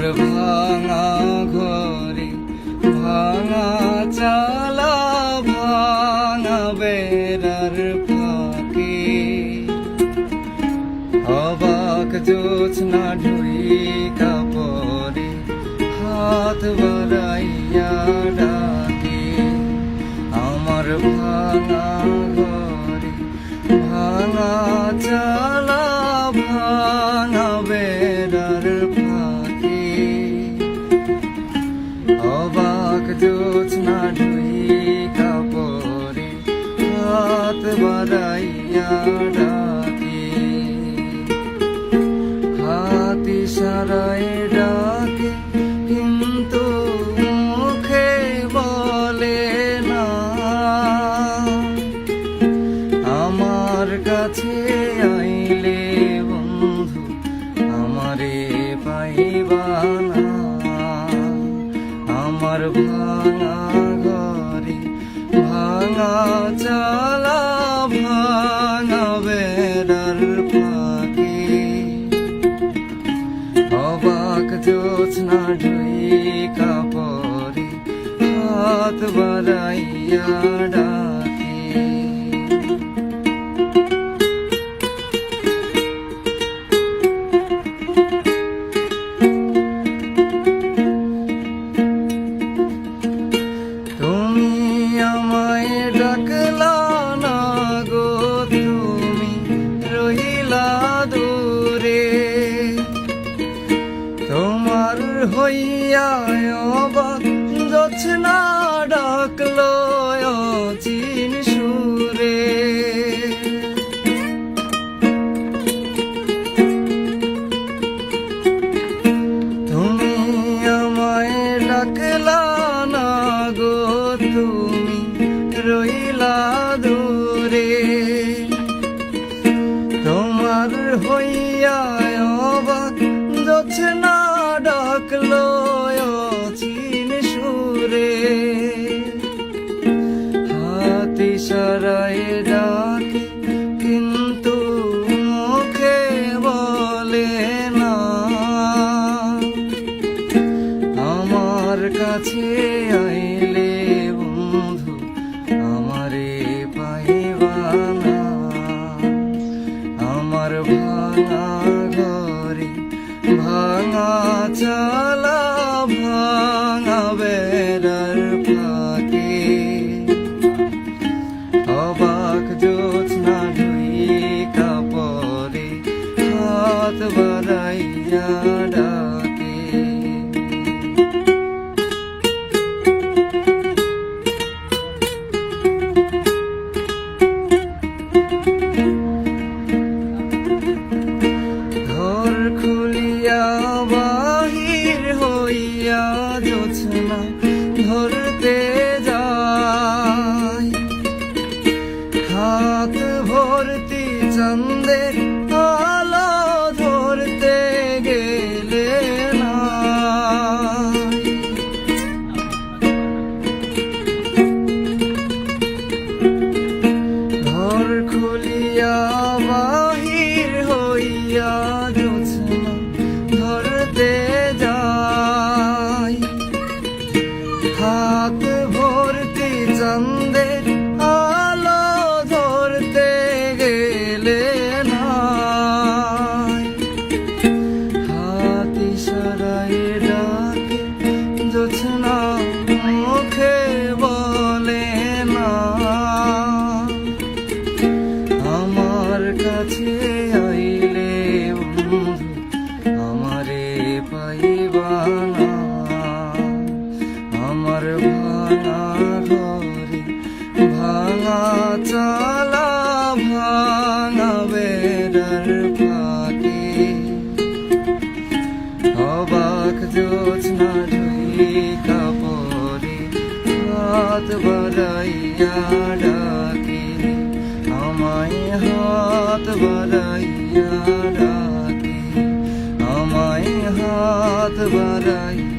আমার ভাঙা ঘরে ভাঙা চালা ভাঙা বেড়ার ফাঁকে অবাক জোছনা ঢুইকা পরে হাত বাড়াইয়া ডাকে আমার ভাঙা ঘরে ভাঙা চালা ভাঙা বেড়ার ফাঁকে অবাক জোছনা ঢুইকা পরে হাত বাড়াইয়া ডাকে হাত ইশারায় ডাকে কিন্তু মুখে বলে না আমার কাছে আইলে বন্ধু আমারে পাইবা না আমার ভাঙা ঘরে ভাঙা চালা ভাঙা বেড়ার ফাঁকে অবাক জোছনা ঢুইকা পরে হাত বাড়াইয়া ডাকে তুমি আমায় ডাকলা না গো তুমি রহিলা দূরে তোমার হইয়া অবাক জোছনা ডাকলো অচিন সুরে তুমি আমায় ডাকলা না গো তুমি রইলা দূরে তোমার হইয়া অবাক জোছনা ডাকলো অচিন সুরে হাত ইশারায় ডাকে কিন্তু মুখে বলে না আমার কাছে আইলে বন্ধু আমারে পাইবা না আমার ভাঙা ঘরে ভাঙা চালা ভাঙা বেড়ার ফাঁকে অবাক জোছনা ঢুইকা পরে হাত বাড়াইয়া ডাকে ঘর খুলিয়া বাহির হইয়া জোছনা ধরতে যায় হাত ভর্তি চাঁদের আলো ধরতে গেলে না ঘর খুলিয়া বাহির হইয়া জোছনা ধরতে যায় হাত ভর্তি চাঁদের আলো ধরতে গেলে না হাত ইশারায় ডাকে জোছনা মুখে বলে না আমার কাছে আইলে বন্ধু আমারে পাইবা না আমার ভাঙা ঘরে ভাঙা চালা ভাঙা বেড়ার ফাঁকে অবাক জোছনা ঢুইকা পরে হাত বাড়াইয়া ডাকে আমায় হাত বাড়াইয়া ডাকে আমায় হাত বাড়াইয়া